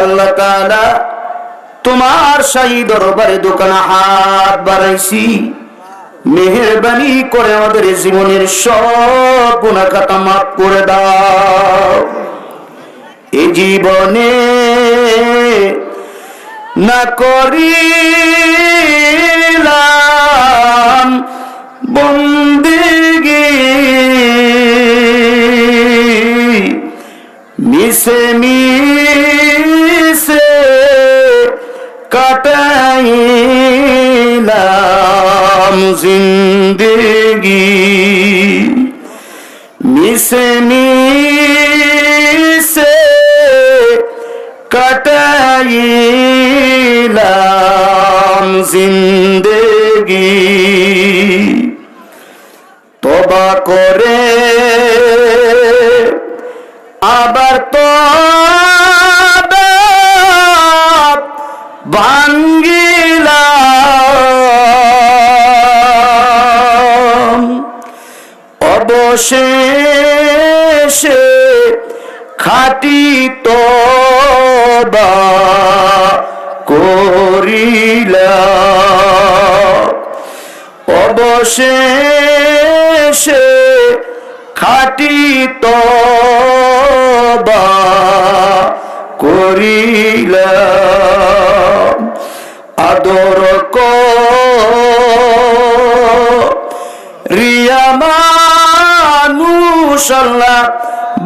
আল্লাহ তাআলা তোমার শাহী দরবারে দোকানে হাত বাড়াইছি, মেহেরবানি করে আমাদের জীবনের সব গুনাহ খাতা মাফ করে দাও। এই জীবনে না করিলাম বন্দেগী, মিশে মিশে কাটাইলাম জিন্দেগি, মিশে মিশে কাটাইলাম জিন্দেগি। তওবা করে আবার তওবা ভাঙ্গিলাম, অবশেষে খাঁটি তওবা করিলাম, অবশেষে খাঁটি তওবা করিলাম। আদর করিয়া মানুষ আল্লাহ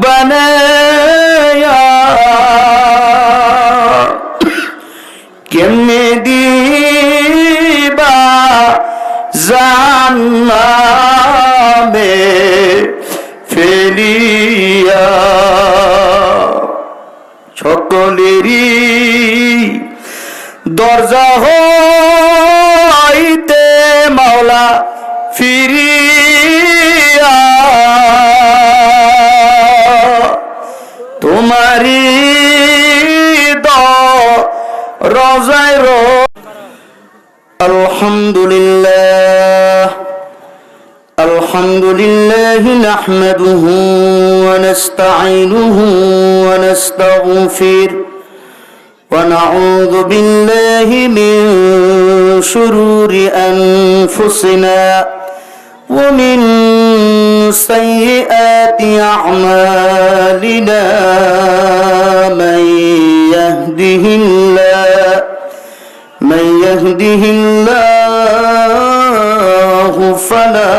বানায়া, কেমনে দিবা জান্নামে ফেলিয়া। সকলেরই দরজা হইতে মাওলা ফিরিয়া, তোমারি দরজায় আলহামদুলিল্লাহ আলহামদুলিল্লাহি নাহমাদুহু ওয়া নাস্তাঈনুহু ওয়া নাস্তাগফির ওয়া নাউযু বিল্লাহি মিন শুরুরি আনফুসিনা ওয়া মিন সাইয়্যাতি আ'মালিনা। মান ইয়াহদিহিল্লাহু ফালা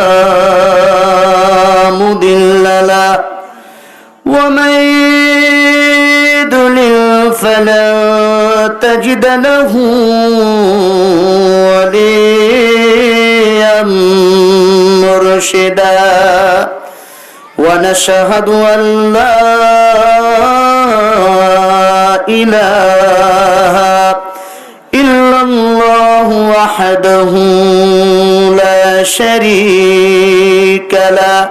مضل له ومن يضلل فلا تجد له وليا مرشدا. ونشهد أن لا إله إلا الله وحده لا شريك له.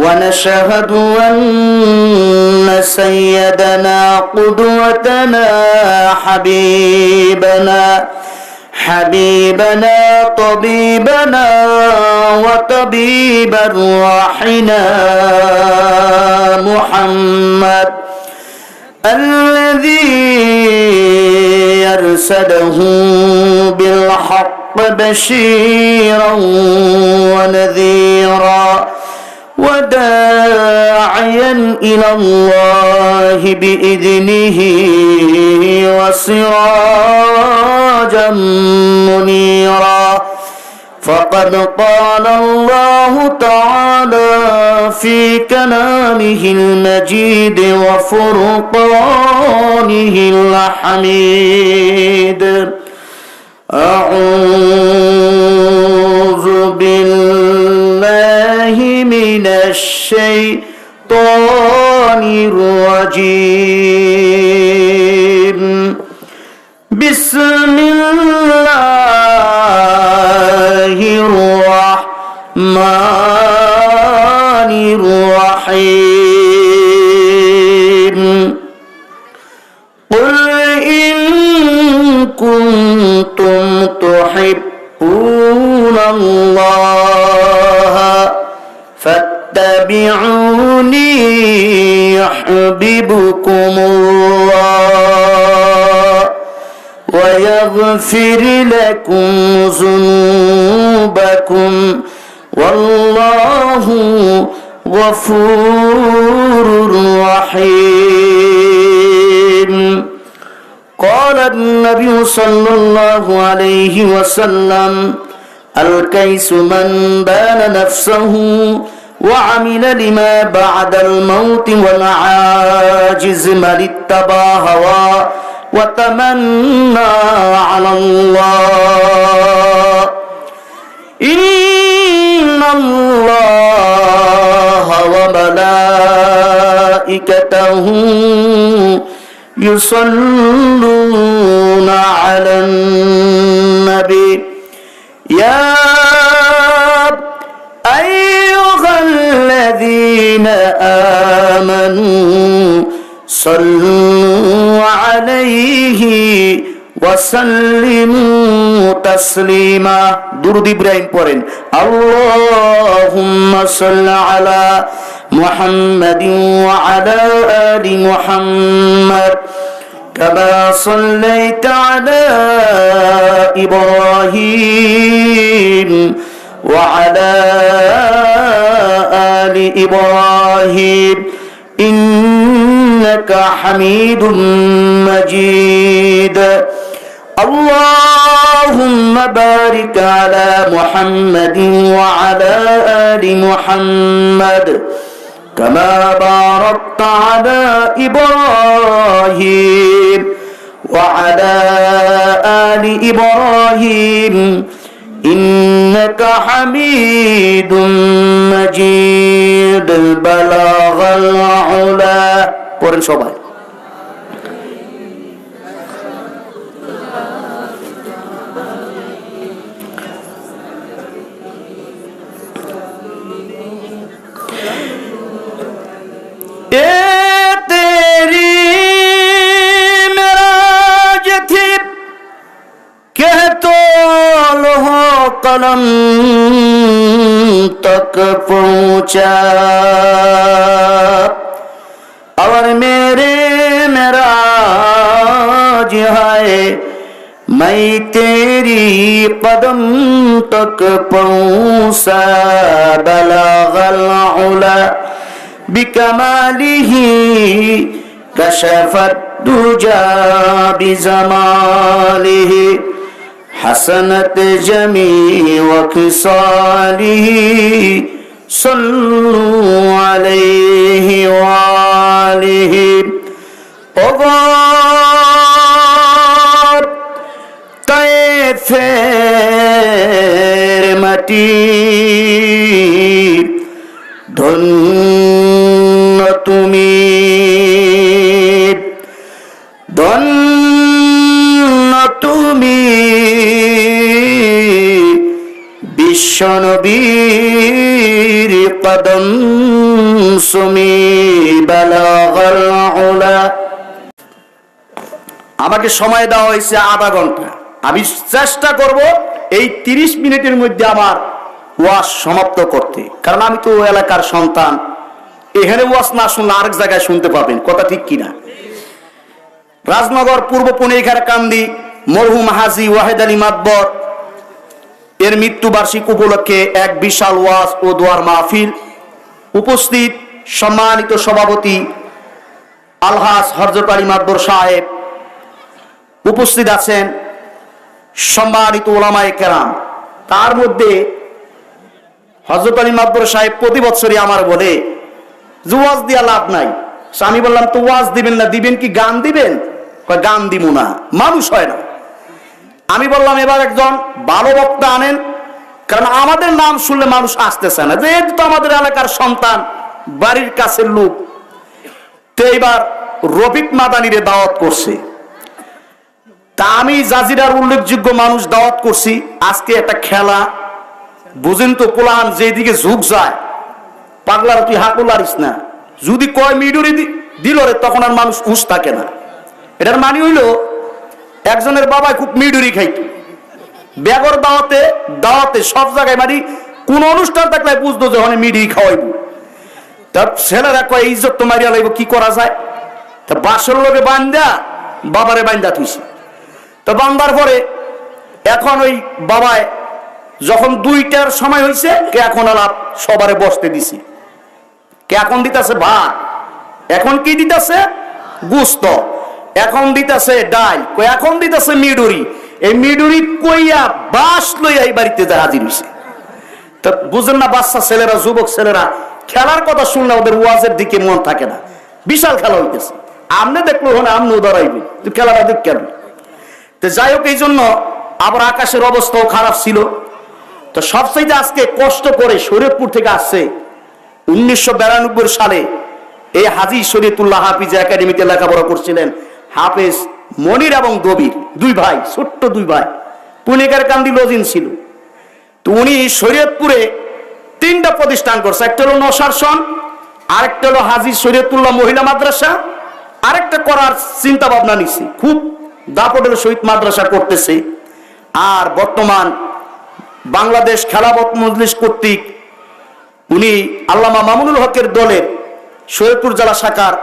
ونشهد أن سيدنا قدوتنا حبيبنا طبيبنا وطبيب أرواحنا محمد الذي أرسله بالحق بشيرا ونذيرا وداعيا إلى الله بإذنه وسراجا منيرا. فقد قال الله تعالى في كلامه المجيد وفرقانه الحميد: أعوذ بالله من الشيطان الرجيم. بسم الله الرحمن الرحيم. قل إن كنتم تحبون الله فاتبعوني يحببكم الله يغفر لكم ذنوبكم والله غفور رحيم. قال النبي صلى الله عليه وسلم الكيس من بان نفسه وعمل لما بعد الموت والعاجز من اتبع هواه وتمنى على الله إن الله وملائكته يصلون على النبي يا أيها الذين آمنوا صلوا عليه وسلموا تسليما. درود إبراهيم পড়েন اللهم صل على محمد وعلى آل محمد كما صليت على إبراهيم وعلى آل إبراهيم إنك حميد مجيد. اللهم بارك على محمد وعلى آل محمد كما باركت على إبراهيم وعلى آل إبراهيم إنك حميد مجيد. بلغ العلا. পড়েন সবাই तेरी मेराज थी कह तो लोहो कलम तक पहुंचा और मेरे मेराज है मैं तेरी कदम तक पहुंचा. बलगल उला بكماله كشف الدجى بزماله حسنت جميع خصاله صلوا عليه وآله. অগর তায়েফের মাটি ধন্য তুমি ধন্য তুমি বিশ্বনবীর কদম সুমি. বালাগাল উলা. আমাকে সময় দেওয়া হয়েছে আধা ঘন্টা. আমি চেষ্টা করব এই 30 মিনিটের মধ্যে আমার ওয়াজ সমাপ্ত করতে, কারণ আমি তো এলাকার সন্তান. এখানে ওয়াজ না শুনলে আরেক জায়গায় শুনতে পাবেন, কথা ঠিক কিনা? রাজনগর পূর্ব পুনেখার কান্দি মরহুম হাজী ওয়াহেদ আলী মাতবর এর মৃত্যুবার্ষিকী উপলক্ষে এক বিশাল ওয়াজ ও দোয়ার মাহফিল। উপস্থিত সম্মানিত সভাপতি আলহাজ হযরত আলী মাতবর সাহেব, উপস্থিত আছেন সম্মানিত উলামায়ে কেরাম। তার মধ্যে হযরত আলী মাতবর সাহেব প্রতি বছরই আমার বলে যে ওয়াজ দিয়া লাভ নাই। আমি বললাম তো ওয়াজ দিবেন না, দিবেন কি গান দিবেন? গান দিব না, মানুষ হয় না। আমি বললাম এবার একজন ভালো বক্তা আনেন, কারণ আমাদের নাম শুনলে মানুষ আসতেছে না, যেহেতু তো আমাদের এলাকার সন্তান, বাড়ির কাছের লোক। তো এইবার রফিক মাদানিরে দাওয়াত করছে। তা আমি জাজিরার উল্লেখযোগ্য মানুষ দাওয়াত করছি। আজকে একটা খেলা বুঝেন তো, পোলাহান যেদিকে ঝুঁক যায়, পাগলার তুই হাঁকুল আরিস না, যদি কয় মিডুরি দিল রে তখন আর মানুষ হুঁশ থাকে না। এটার মানে হইল একজনের বাবা খুব মিডুরি খাইত, বেগর দাওয়াতে দাওয়াতে সব জায়গায় মানে কোন অনুষ্ঠান থাকলে বুঝতো যে ওখানে মিডুরি খাওয়াইব। তার ছেলেরা কয় ইজ্জত তো মারিয়া লাগবে, কি করা যায়? তা বাসর লোকে বান্ধা বাবারে বান্ধা থুইছে। তো বান্দার পরে এখন ওই বাবায় যখন 2টার সময় হয়েছে, কে এখন আলাপ সবারে বসতে দিছি, কে এখন দিতেছে ভাত, এখন কি দিতেছে গোস্ত, এখন দিতেছে ডাল, এখন দিতেছে মিডুরি। এই মিডুরি কইয়া বাস লইয়া এই বাড়িতে যা হাজির হয়েছে। তো বুঝেন না, বাচ্চা ছেলেরা, যুবক ছেলেরা খেলার কথা শুনলে ওদের ওয়াজের দিকে মন থাকে না। বিশাল খেলা হইতেছে, আমনে দেখলো হলে আমনে দাঁড়াইবে, তুই খেলাটা দেখ কেন? তো যাই হোক, এই জন্য আবার আকাশের অবস্থাও খারাপ ছিল। তো সবচেয়ে আজকে কষ্ট করে শরীয়তপুর থেকে আসছে 1992 সালে এই হাজী শরীয়তুল্লাহ হাফিজ একাডেমিতে লেখাপড়া করছিলেন হাফেজ মনির এবং দবির, 2 ভাই, ছোট্ট 2 ভাই, পুনেকার কান্দি লজিন ছিল। তো উনি শরীয়তপুরে 3টা প্রতিষ্ঠান করছে, একটা হলো নসারসন, আরেকটা হলো হাজী শরীয়তুল্লাহ মহিলা মাদ্রাসা, আরেকটা করার চিন্তা ভাবনা নিচ্ছে, খুব দাপটের সহিত মাদ্রাসা করতেছে। আর বর্তমান বাংলাদেশ খেলাফত মজলিস কর্তৃক উনি আল্লামা মামুনুল হকের দলের শরীয়তপুর জেলা শাখার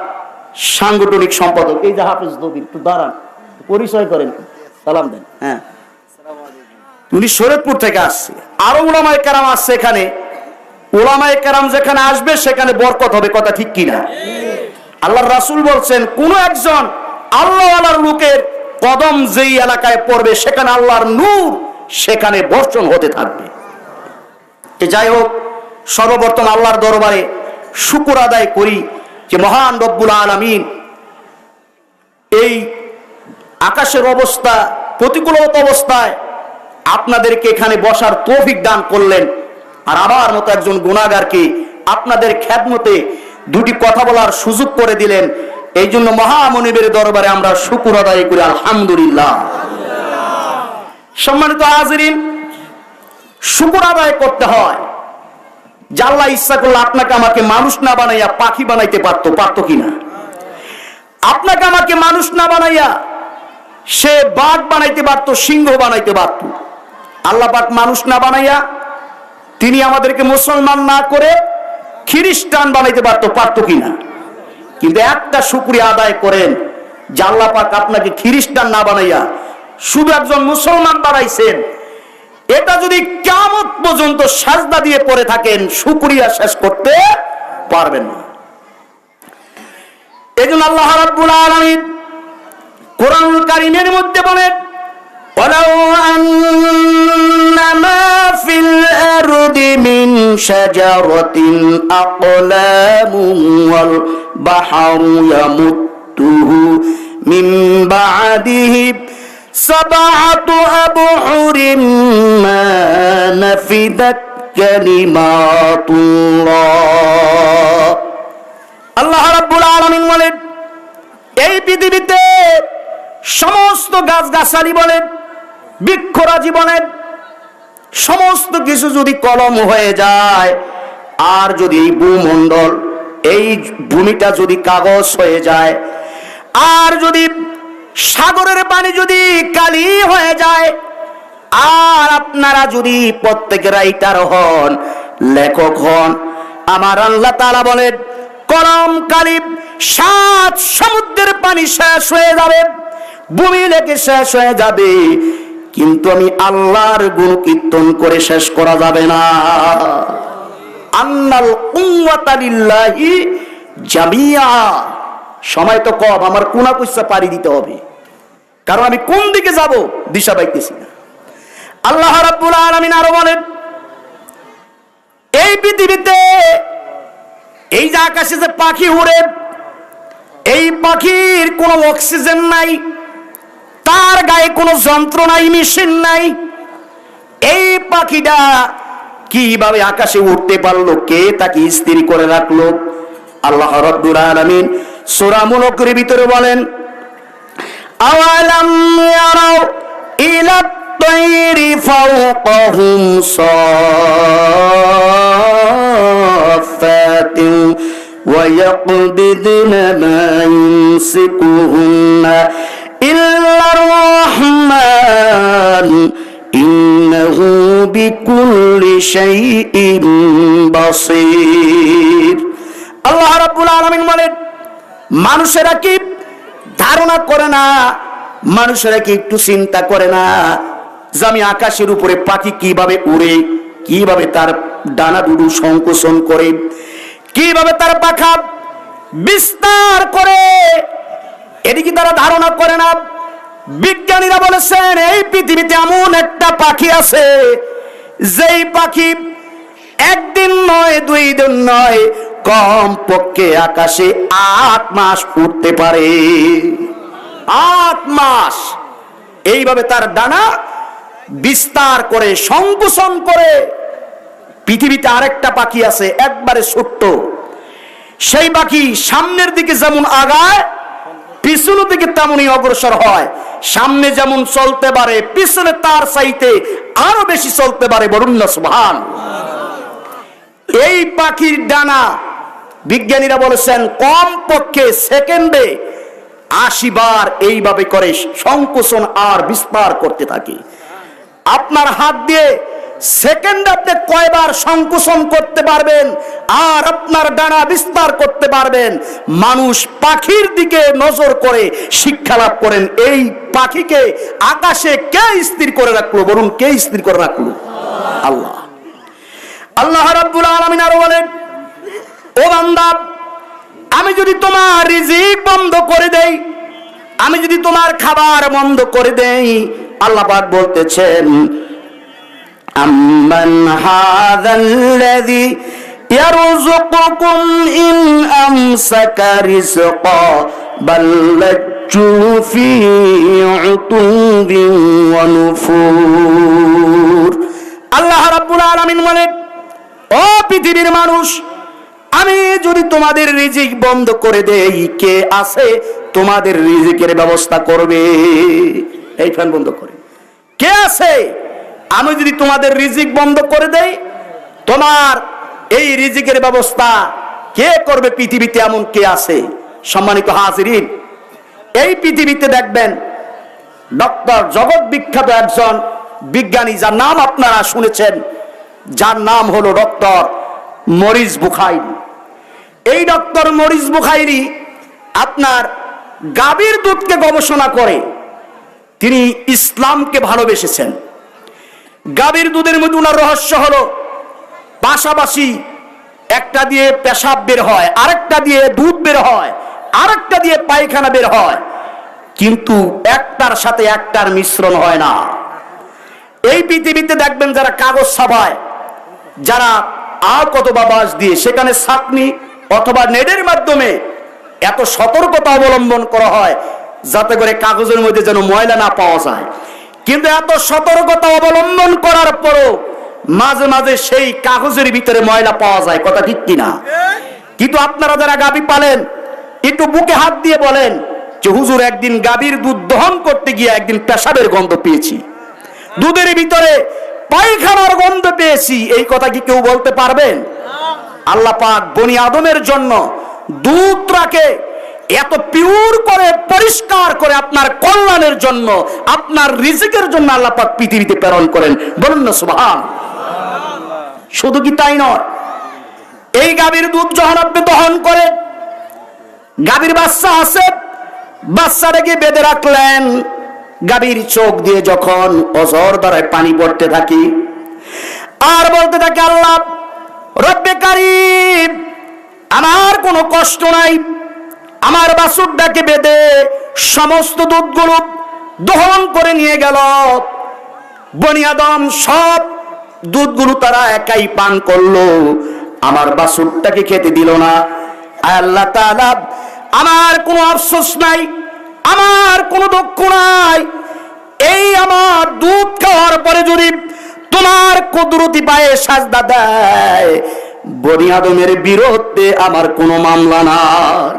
সাংগঠনিক সম্পাদক। এই যে হাফেজ দবির, একটু দাঁড়ান, পরিচয় করেন, সালাম দেন। হ্যাঁ, উনি শরীয়তপুর থেকে আসছে। আরো উলামায়ে কেরাম আসছে এখানে। উলামায়ে কেরাম যেখানে আসবে সেখানে বরকত হবে, কথা ঠিক কিনা? আল্লাহর রাসূল বলছেন, কোন একজন আল্লাহওয়ালার লোকের কদম যেই এলাকায় পড়বে সেখানে আল্লাহর নূর সেখানে বর্ষণ হতে থাকবে। যাই হোক, সর্বপ্রথম আল্লাহর দরবারে শুকর আদায় করি যে মহান রব্বুল আলামিন এই আকাশের অবস্থা, প্রতিকূলতা অবস্থায় আপনাদেরকে এখানে বসার তৌফিক দান করলেন। আর আমার মতো একজন গুনাহগারকে আপনাদের খেদমতে 2টি কথা বলার সুযোগ করে দিলেন। এই জন্য মহামনিবের দরবারে আমরা শুকর আদায় করি, আলহামদুলিল্লাহ। সম্মানিত হাজিরিন, শুকর আদায় করতে হয়। যে আল্লাহ ইচ্ছা করলে আপনাকে আমাকে মানুষ না বানাইয়া পাখি বানাইতে পারতো কিনা? আপনাকে আমাকে মানুষ না বানাইয়া সে বাঘ বানাইতে পারতো, সিংহ বানাইতে পারতো। আল্লাহ পাক মানুষ না বানাইয়া তিনি আমাদেরকে মুসলমান না করে খ্রিস্টান বানাইতে পারতো কিনা? কিন্তু একটা শুকরিয়া আদায় করেন যে আল্লাহ পাক আপনাকে খ্রিস্টান না বানাইয়া শুধু একজন মুসলমান বানাইছেন। এটা যদি কিয়ামত পর্যন্ত সাজদা দিয়ে পড়ে থাকেন, শুকরিয়া শেষ করতে পারবেন না। এজন্য আল্লাহ রাব্বুল আলামিন কোরআনুল কারীমের মধ্যে বলেন, ওয়ালাউ আন্নামা ফিল আরদি মিন শাজারাতিন আকলামুন ওয়াল বাহরু ইয়ামুদ্দুহু মিন বা'দিহি সাবআতু আবহুরিন মা নাফিদাত কালিমাতুল্লাহ। আল্লাহ রাব্বুল আলামিন বলেন, এই পৃথিবীতে সমস্ত গাছগাছালি বলেন, বৃক্ষরাজি বলেন, সমস্ত কিছু যদি কলম হয়ে যায়, আর যদি এই ভূমণ্ডল, এই ভূমিটা যদি কাগজ হয়ে যায়, আর যদি সাগরের পানি যদি কালি হয়ে যায়, আর আপনারা যদি প্রত্যেক রাইটার হন, লেখক হন, আমার আল্লাহ তাআলা বলেন কলম কালি 7 সমুদ্রের পানি শেষ হয়ে যাবে, ভূমি লেখে শেষ হয়ে যাবে, কিন্তু আমি আল্লাহর গুণ কীর্তন করে শেষ করা যাবে না। আন্নাল কুওয়াতা লিল্লাহি জামিয়া। সময় তো কম, আমার কোনা কইসা পারি দিতে হবে, কারণ আমি কোন দিকে যাব দিশা পাইতেছি না। আল্লাহ রাব্বুল আলামিন আরো বলেন, এই পৃথিবীতে এই যে আকাশে যে পাখি উড়ে, এই পাখির কোনো অক্সিজেন নাই, তার গায়ে কোনো যন্ত্র নাই, মেশিন নাই। এই পাখিটা কিভাবে আকাশে উঠতে পারলো? কে তাকে স্থির করে রাখলো? আল্লাহ রাব্বুল আলামিন সূরা মুলকের ভিতরে বলেন, আওয়ালাম ইয়ারাউ ইলা তাইরি ফাওকাহুম সাফাতিন ওয়া ইয়াকবিদনা মা ইমসিকুহুন্না ইল্লার রাহমান ইন্নাহু বিকুল্লি শাইইন বাসীর। আল্লাহ রাব্বুল আলামিন বলেন, মানুষেরা কি ধারণা করে না মানুষেরা কি একটু চিন্তা করে না যে আমি আকাশের উপরে পাখি কিভাবে উড়ে, কিভাবে তার ডানা দুডু সংকোচন করে, কিভাবে তার পাখা বিস্তার করে, এদিকে তারা ধারণা করে না। বিজ্ঞানীরা বলেছেন এই পৃথিবীতে এমন একটা পাখি আছে যেই পাখি একদিন নয়, 2 দিন নয়, কম পক্ষে আকাশে 8 মাস উঠতে পারে। 8 মাস এইভাবে তার ডানা বিস্তার করে সংকোচন করে। পৃথিবীতে আরেকটা পাখি আছে একবারে ছোট্ট, সেই পাখি সামনের দিকে যেমন আগায় পিছনের দিকে তেমনই অগ্রসর হয়। সামনে যেমন চলতে পারে পিছনে তার চাইতে আরো বেশি চলতে পারে। বলুন না সুবহানাল্লাহ। এই পাখির ডানা বিজ্ঞানীরা বলেছেন কম পক্ষে সেকেন্ডে 80 বার এইভাবে করে সংকোচন আর বিস্তার করতে থাকে। আপনার হাত দিয়ে সেকেন্ডে আপনি কয়বার সংকোচন করতে পারবেন আর আপনার ডানা বিস্তার করতে পারবেন? মানুষ পাখির দিকে নজর করে শিক্ষা লাভ করেন। এই পাখিকে আকাশে কে স্থির করে রাখলো? বলুন, কে স্থির করে রাখলো? আল্লাহ। আল্লাহ রাব্বুল আলামিন আরো বলেন, ও বান্দা, আমি যদি তোমার রিজিক বন্ধ করে দেই, আমি যদি তোমার খাবার বন্ধ করে দেই, আল্লাহ পাক বলতেছেন আম্মান হাযাল্লাযী ইয়ারযুকুকুম ইন আমসাকা রিজকা বাল লাজ্জু ফী উতুবিন ওয়া নুফুর। আল্লাহ রাব্বুল আলামিন বলেন, ও পৃথিবীর মানুষ, আমি যদি তোমাদের রিজিক বন্ধ করে দেই, কে আছে তোমাদের রিজিকের ব্যবস্থা করবে? এই ফ্যান বন্ধ করে কে আছে? আমি যদি তোমাদের রিজিক বন্ধ করে দেই, তোমার এই রিজিকের ব্যবস্থা কে করবে? পৃথিবীতে এমন কে আছে? সম্মানিত হাজিরিন, এই পৃথিবীতে দেখবেন ডক্টর জগৎ বিখ্যাত একজন বিজ্ঞানী, যার নাম আপনারা শুনেছেন, যার নাম হলো ডক্টর মরিস বুখাইরি। এই ডক্টর মরিস বুখাইরি আপনার গাভীর দুধকে গবেষণা করে তিনি ইসলামকে ভালোবেসেছেন। গাভীর দুধের মধ্যে উনার রহস্য হলো পাশাপাশি একটা দিয়ে পেশাব বের হয়, আরেকটা দিয়ে দুধ বের হয়, আরেকটা দিয়ে পায়খানা বের হয়, কিন্তু একটার সাথে একটার মিশ্রণ হয় না। এই পৃথিবীতে দেখবেন যারা কাগজ ছাপায়, যারা আর কত বাবাস দিয়ে সেখানে ছাঁকনি অথবা নেটের মাধ্যমে এত সতর্কতা অবলম্বন করা হয় যাতে করে কাগজের মধ্যে যেন ময়লা না পাওয়া যায়। কিন্তু এত সতর্কতা অবলম্বন করার পরও মাঝে মাঝে সেই কাগজের ভিতরে ময়লা পাওয়া যায়। কথা ঠিক কিনা? কিন্তু আপনারা যারা গাভী পালেন, একটু বুকে হাত দিয়ে বলেন যে হুজুর, একদিন গাভীর দুধ দহন করতে গিয়ে একদিন পেশাবের গন্ধ পেয়েছি, দুধের ভিতরে পায়খানার গন্ধ পেয়েছি। এই কথা কি কেউ বলতে পারবেন? আল্লাহ পাক বনি আদমের জন্য দুধটাকে এত পিওর করে পরিষ্কার করে আপনার কল্যাণের জন্য, আপনার রিজিকের জন্য আল্লাহ পাক পৃথিবীতে প্রেরণ করেন। বলুন না সুবহানাল্লাহ। শুধু কি তাই নয়, এই গাভীর দুধ যখন আপনি দহন করে, গাভীর বাচ্চা আছে, বাচ্চাটাকে বেঁধে রাখলেন, গাভীর চোখ দিয়ে যখন অজর দ্বারায় পানি পড়তে থাকি আর বলতে থাকে আল্লাহ রব্বে কারীম, আমার কোনো কষ্ট নাই, আমার বাছুরটাকে বেঁধে সমস্ত দুধগুলো দহন করে নিয়ে গেল। বনি আদম সব দুধগুলো তারা একাই পান করলো, আমার বাছুরটাকে খেতে দিল না। আল্লাহ তাআলা, আমার কোনো আফসোস নাই, আমার কোনো দুঃখ নাই, এই আমার দুধ খাওয়ার পরে যদি তোমার কুদরতি পায়ে সাজদা দেয়, বনি আদমের বিরুদ্ধে আমার কোনো মামলা নাই।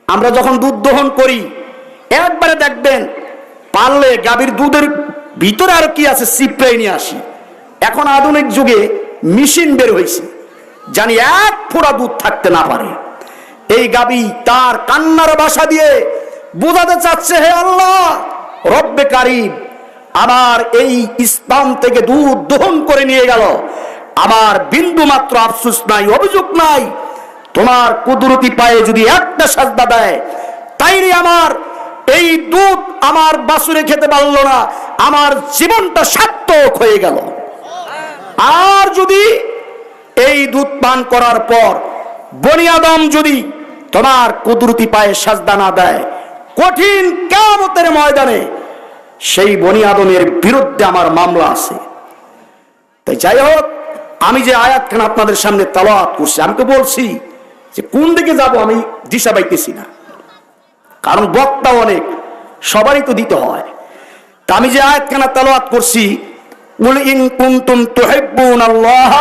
আমরা যখন দুধ দহন করি একবারে দেখবেন পারলে গাভীর দুধের ভিতরে আর কি আছে চিপড়াই নিয়ে আসি। এখন আধুনিক যুগে মেশিন বের হয়েছে, জানি এক ফোঁটা দুধ থাকতে না পারে। এই গাভী তার কান্নার ভাষা দিয়ে বোঝাতে চাচ্ছে, হে আল্লাহ রব্বে কারীম, আমার এই স্থান থেকে দুধ দহন করে নিয়ে গেল, আমার বিন্দু মাত্র আফসোস নাই, অভিযোগ নাই। তোমার কুদরতি পায়ে যদি একটা সাজদা দেয়, তাইলে আমার এই দুধ আমার বাছুরে খেতে পারলো না, আমার জীবনটা সার্থক হয়ে গেল। আর যদি এই দুধ পান করার পর বনি আদম যদি তোমার কুদরতি পায়ে সাজদা না দেয়, কঠিন কিয়ামতের ময়দানে সেই বনি আদমের বিরুদ্ধে আমার মামলা আছে। তাই যাই হোক, আমি যে আয়াতখানা আপনাদের সামনে তেলাওয়াত করছি, আমি তো বলছি যে কোন দিকে যাব আমি দিশা পাইতেছি না, কারণ বক্তা অনেক, সবারই তো দিতে হয়। তা আমি যে আয়াতখানা তেলাওয়াত করছি, কুল ইন কুনতুম তুহিব্বুনাল্লাহ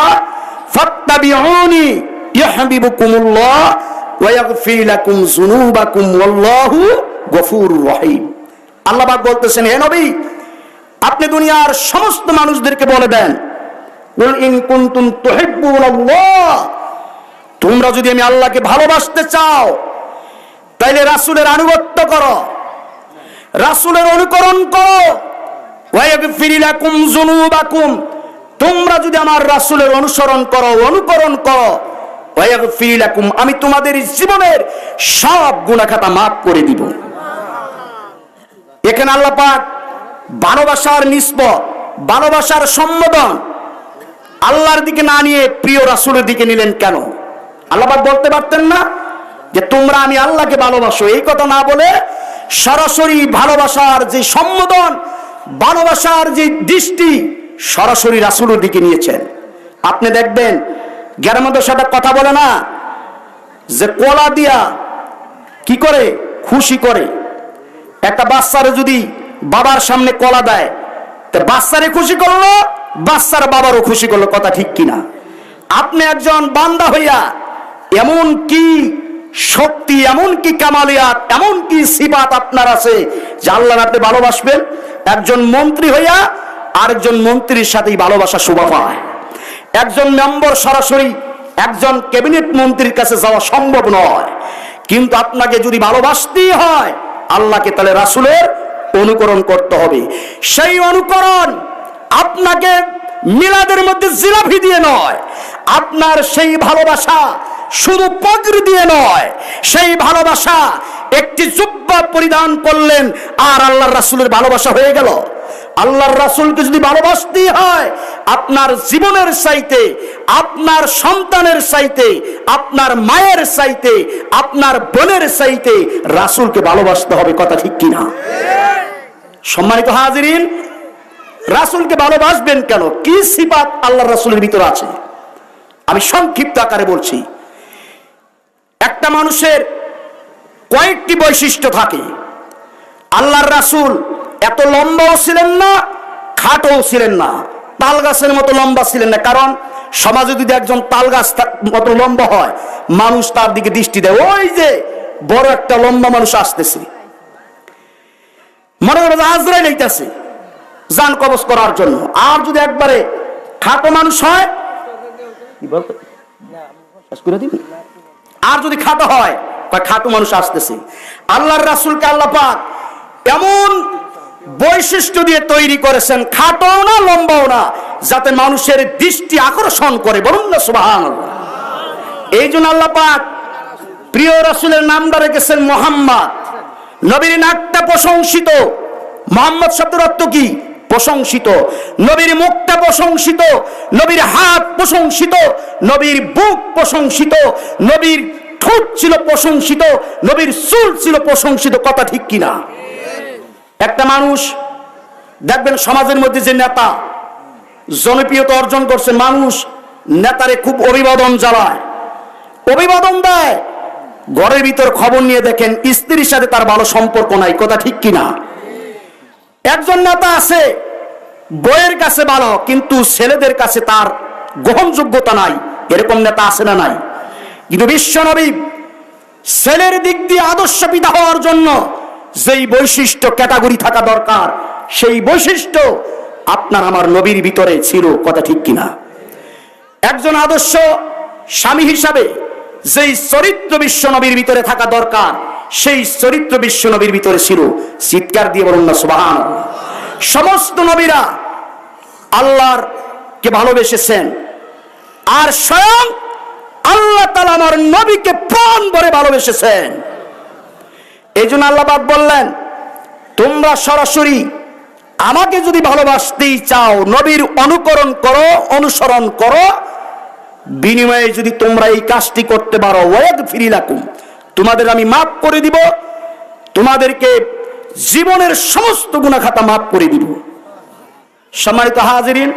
ফাত্তাবিউনি ইউহিব্বুকুমুল্লাহ ওয়া ইয়াগফির লাকুম যুনুবাকুম ওয়াল্লাহু গফুরুর রহিম। আল্লাহ পাক বলতেছেন, হে নবী, আপনি দুনিয়ার সমস্ত মানুষদেরকে বলে দেন, কুল ইন কুনতুম তুহিব্বুনাল্লাহ, তোমরা যদি আমি আল্লাহকে ভালোবাসতে চাও তাইলে রাসূলের আনুগত্য করো, রাসূলের অনুকরণ করো। ওয়া ইয়াগফির লাকুম যুনুবাকুম, তোমরা যদি আমার রাসূলের অনুসরণ করো, অনুকরণ করো, ওয়া ইয়াগফির লাকুম, আমি তোমাদের জীবনের সব গুনাহ খাতা মাফ করে দিব। এখানে আল্লাহ পাক ভালোবাসার নিসবত, ভালোবাসার সম্বোধন আল্লাহর দিকে না নিয়ে প্রিয় রাসূলের দিকে নিলেন কেন? আল্লাহ পাক বলতে পারতেন না যে তোমরা আমি আল্লাহকে ভালোবাসো? এই কথা না বলে সরাসরি ভালোবাসার যে সম্বোধন, ভালোবাসার যে দৃষ্টি সরাসরি রাসূলের দিকে নিয়েছেন। আপনি দেখবেন গ্রামের সাথে কথা বলে না যে কলা দিয়া কি করে খুশি করে। একটা বাচ্চারে যদি বাবার সামনে কলা দেয়, তো বাচ্চারে খুশি করলো, বাচ্চার বাবারও খুশি করলো, কথা ঠিক কিনা? আপনি একজন বান্দা হইয়া এমন কি শক্তি, এমন কি কামালিয়াত, এমন কি সিফাত আপনার আছে যে আল্লাহ আপনি ভালোবাসবেন? একজন মন্ত্রী হইয়া আরেকজন মন্ত্রীর সাথেই ভালোবাসা শোভা পায়। একজন মেম্বার সরাসরি একজন ক্যাবিনেট মন্ত্রীর কাছে যাওয়া সম্ভব নয়, কিন্তু আপনাকে যদি ভালোবাসতেই হয় আল্লাহকে, তাহলে রাসূলের অনুকরণ করতে হবে। সেই অনুকরণ আপনাকে মিলাদের মধ্যে জিলাপি দিয়ে নয়, আপনার সেই ভালোবাসা শুধু পগড়ি দিয়ে নয়, সেই ভালোবাসা একটি জুব্বা পরিধান করলেন আর আল্লাহর রাসূলের ভালোবাসা হয়ে গেল। আল্লাহর রাসূলকে যদি ভালোবাসতেই হয়, আপনার জীবনের চাইতে, আপনার সন্তানের চাইতে, আপনার মায়ের চাইতে, আপনার বোনের চাইতে রাসূলকে ভালোবাসতে হবে, কথা ঠিক কিনা? সম্মানিত হাজিরিন, রাসূলকে ভালোবাসবেন কেন? কি সিফাত আল্লাহর রাসূলের ভিতরে আছে? আমি সংক্ষিপ্ত আকারে বলছি। একটা মানুষের কয়েকটি বৈশিষ্ট্য থাকে। আল্লাহর রাসূল এত লম্বাও ছিলেন না, খাটোও ছিলেন না, তাল গাছের মতো লম্বা ছিলেন না। কারণ সমাজে যদি একজন তাল গাছ মতো লম্বা হয়, মানুষ তার দিকে দৃষ্টি দেয়, ওই যে বড় একটা লম্বা মানুষ আসতেছে, মনে করে আজরাইল আইতাছে জান কবজ করার জন্য। আর যদি একবারে খাটো মানুষ হয়, আর যদি খাটো হয়, খাটো মানুষ আসতেছে। আল্লাহর রাসূলকে আল্লাহ পাক এমন বৈশিষ্ট্য দিয়ে তৈরি করেছেন, খাটো না লম্বাও না, যাতে মানুষের দৃষ্টি আকর্ষণ করে। বলুন না সুবহানাল্লাহ। এই জন্য আল্লাহ পাক প্রিয় রাসূলের নামটা রেখেছেন মুহাম্মদ। নবীর নাকটা প্রশংসিত। মুহাম্মদ শব্দের অর্থ কি? প্রশংসিত। নবীর মুখটা প্রশংসিত, নবীর হাত প্রশংসিত, নবীর বুক প্রশংসিত, নবীর ঠোঁট ছিল প্রশংসিত, নবীর চুল ছিল প্রশংসিত, কথা ঠিক কিনা? একটা মানুষ দেখবেন সমাজের মধ্যে যে নেতা জনপ্রিয়তা অর্জন করছে, মানুষ নেতারে খুব অভিবাদন জানায়, অভিবাদন দেয়। ঘরের ভিতর খবর নিয়ে দেখেন স্ত্রীর সাথে তার ভালো সম্পর্ক নাই, কথা ঠিক কিনা? একজন নেতা আছে বইয়ের কাছে ভালো, কিন্তু ছেলেদের কাছে তার গ্রহণযোগ্যতা নাই। এরকম নেতা আছে না নাই? কিন্তু বিশ্বনবী ছেলের দিক দিয়ে আদর্শ পিতা হওয়ার জন্য যেই বৈশিষ্ট্য ক্যাটাগরি থাকা দরকার, সেই বৈশিষ্ট্য আপনার আমার নবীর ভিতরে ছিল, কথা ঠিক কিনা? একজন আদর্শ স্বামী হিসাবে যেই চরিত্র বিশ্ব নবীর ভিতরে থাকা দরকার, সেই চরিত্র বিশ্ব নবীর ভিতরে ছিল। চিৎকার দিয়ে বলুন না সুবহানাল্লাহ। সমস্ত নবীরা আল্লাহর কে ভালোবেসেছেন, আর স্বয়ং আল্লাহ তাআলা আমার নবীকে প্রাণ ভরে ভালোবেসেছেন। এই জন্য আল্লাহ পাক বললেন, তোমরা সরাসরি আমাকে যদি ভালোবাসতেই চাও, নবীর অনুকরণ করো, অনুসরণ করো, বিনিময়ে যদি তোমরা এই কাজটি করতে পারো, ওয়াগফির লাকুম, তোমাদের আমি মাফ করে দিব, তোমাদেরকে জীবনের সমস্ত গুনাহ খাতা মাফ করে দিব। সম্মানিত হাজিরিন,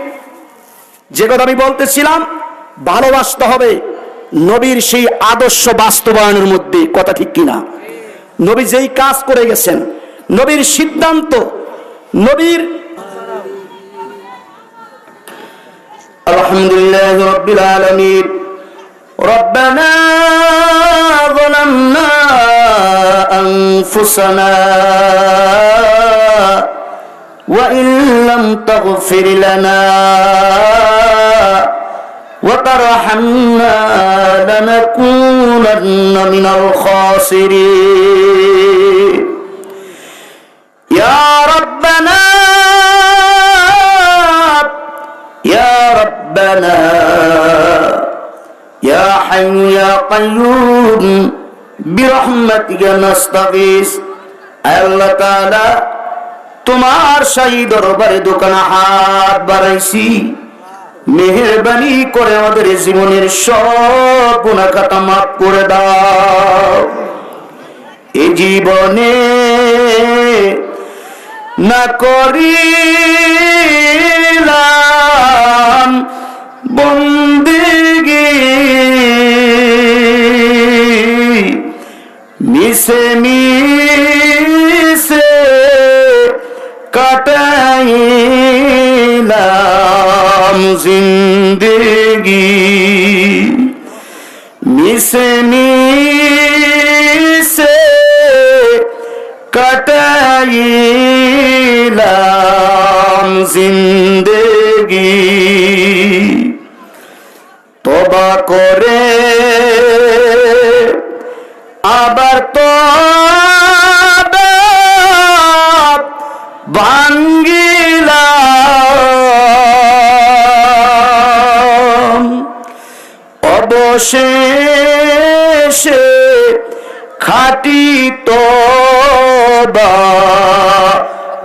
যে কথা আমি বলতেছিলাম, ভালোবাসতে হবে নবীর সেই আদর্শ বাস্তবায়নের মধ্যে, কথা ঠিক কিনা? নবী যেই কাজ করে গেছেন, নবীর সিদ্ধান্ত, নবীর আলহামদুলিল্লাহ রাব্বিল আলামিন। রব্বানা যালামনা আনফুসানা ওয়া ইন লাম তাগফির লানা ওয়া তারহামনা লানাকুনান্না মিনাল খাসিরিন। ইয়া রব্বানা ইয়া রব্বানা ইয়া হাইয়্যু ইয়া কাইয়্যুম বিরহমাতিকা নাস্তাগীস। আল্লাহ তাআলা, তোমার শাহী দরবারে দোকানে হাত বাড়াইছি, মেহেরবানি করে আমাদের জীবনের সব গুনাহ খাতা মাফ করে দাও। এই জীবনে না করিলাম বন্দেগী, মিশে মিশে কাটাইলাম জিন্দেগি, মিশে মিশে কাটাইলাম জিন্দেগি। তওবা করে আবার তওবা ভাঙ্গিলাম, অবশেষে খাঁটি তওবা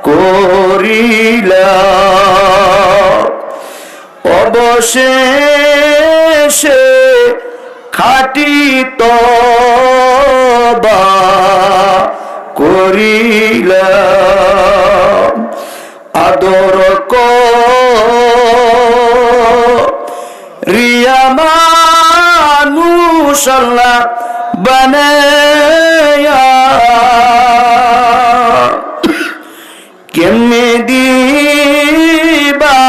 করিলাম, অবশেষে খাঁটি তওবা করিলাম। আদর করিয়া মানুষ আল্লাহ বানায়া, কেমনে দিবা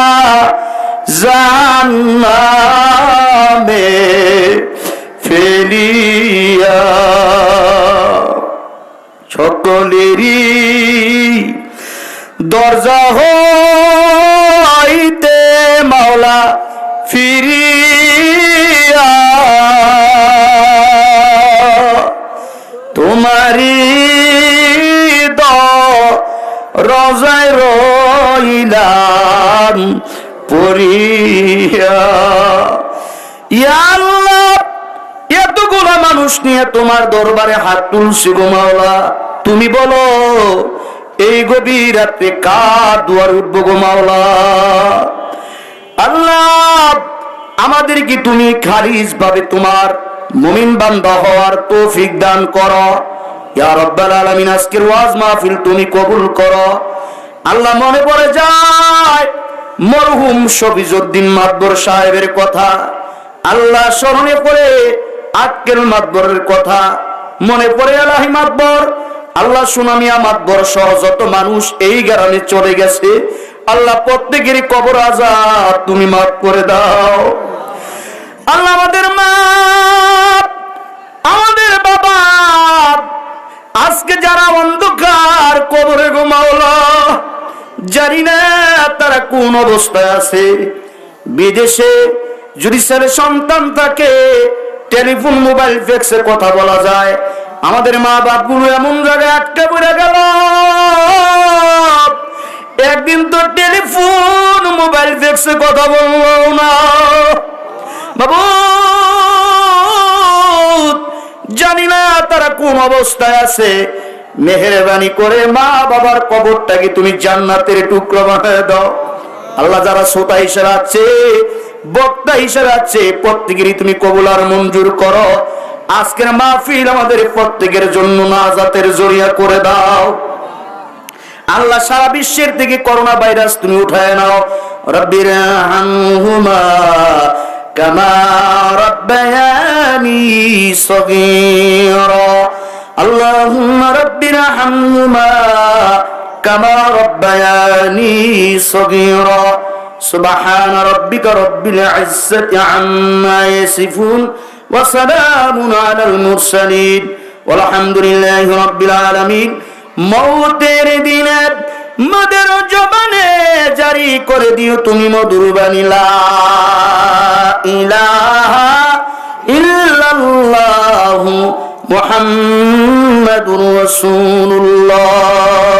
জান্নামে ফেলিয়া। সকলেরই দরজা হইতে মাওলা ফিরিয়া, তোমারি দরজায় রইলাম পড়িয়া। ইয়া আল্লাহ, এতগুলো মানুষ নিয়ে তোমার দরবারে হাত তুলছি গো মাওলা, তুমি বলো এই গভীর রাত্রে কার দুয়ার উঠবো গো মাওলা। আল্লাহ, আমাদের কি তুমি খালিস ভাবে তোমার মুমিন বান্দা হওয়ার তৌফিক দান করো। ইয়া রাব্বাল আলামিন, আজকের ওয়াজ মাহফিল তুমি কবুল করো। আল্লাহ, মনে পড়ে যায় মরহুম শফিজউদ্দিন মাদবর সাহেবের কথা, আল্লাহ স্মরণে পড়ে আক্কেল মাদবরের কথা, মনে পড়ে আলাহি মাদবর, আল্লাহ সুনামিয়া মাদবর সহ যত মানুষ এই গ্রামে চলে গেছে, আল্লাহ প্রত্যেকেরই কবর আযাব তুমি মাফ করে দাও। আল্লাহ, আমাদের মা, আমাদের বাবা, আজকে যারা অন্ধকার কবরে গো মাওলা, জানি না তারা কোন অবস্থায় আছে। বিদেশে যদি ছেলে সন্তান থাকে, টেলিফোন মোবাইল ফ্যাক্সে কথা বলা যায়। আমাদের মা বাপগুলো এমন জায়গায় আটকে পড়ে গেল, একদিন তো টেলিফোন মোবাইল ফ্যাক্সে কথা বললো না। বাবু, জানি না তারা কোন অবস্থায় আছে। মেহেরবানি করে মা বাবার কবরটাকে তুমি জান্নাতের টুকরো বানায় দাও। আল্লাহ যারা শ্রোতা হিসেবে আছে, বক্তা হিসেবে আছে, প্রত্যেকেরই তুমি কবুল আর মঞ্জুর করো। আজকের মাহফিল আমাদের প্রত্যেকের জন্য নাজাতের জরিয়া করে দাও। আল্লাহ সারা বিশ্বের থেকে করোনা ভাইরাস তুমি উঠায় নাও। রব্বির হামহুমা কামা রাব্বায়ানি সগীরা। আল্লাহুম্মা রব্বির হামহুমা কামা রাব্বায়ানি সগীরা। সুবহান রাব্বিকা রব্বিল ইজ্জাতি আম্মা ইয়াসিফুন ওয়া সালামুন আলাল মুরসালিন ওয়ালহামদুলিল্লাহি রাব্বিল আলামিন। মৌতের দিনে মদের জবানে জারি করে দিও তুমি মধুর বাণী, লা ইলাহা ইল্লাল্লাহু মুহাম্মাদুর রাসূলুল্লাহ।